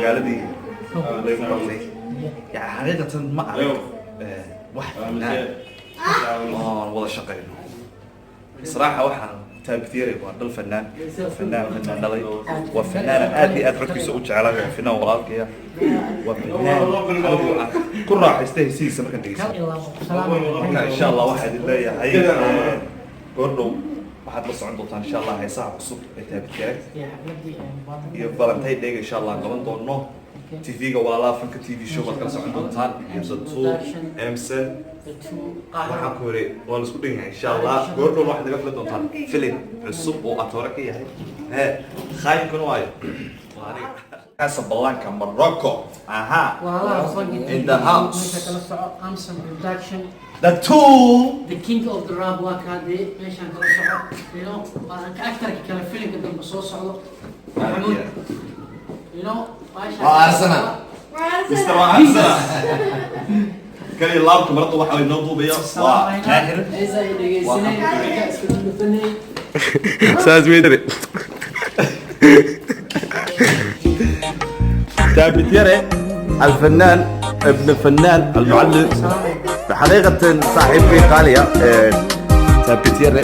magaaladii lagu qabtay yani xaqiiqatan ma arag wax fanaan oo wada shaqeyno صراحة waxaan taabtiyay waa dal fanaan dhalay waa fanaan aad iyo aad xogtiisa u jecel waa fanaan walaalkaya waa fanaan ku raaxaystay hesiisa markaan dhageysan marka insha Allah waxaad leeyahay gordhow waxaad la socon doontaan insha Allah heesaha cusub ee taabtiyay iyo Valentine Day insha Allah qaban doono TV-ga walaalaha fanka TV show baad kala socon doontaan episode 2 Emsen waxaan ku hore waan isku dhigay insha Allah goordo wax naga filan doontaan filim cusub oo atoora ka yahay khayr kun waayo Casablanca Morocco aha in the house Amsen production the tool the king of the rap wakade meeshan kala soco you know ka actor kala filimka dambe soo socdo Mahmoud you know Arsenal Mr. Arsenal كان يلعب كمرته واحد ينضو بيا ماهر إذا يدقيسني كأسكتني ساز ميدري ثابت يرى الفنان ابن الفنان المعلم بحقيقة صاحب في قالية ثابت يرى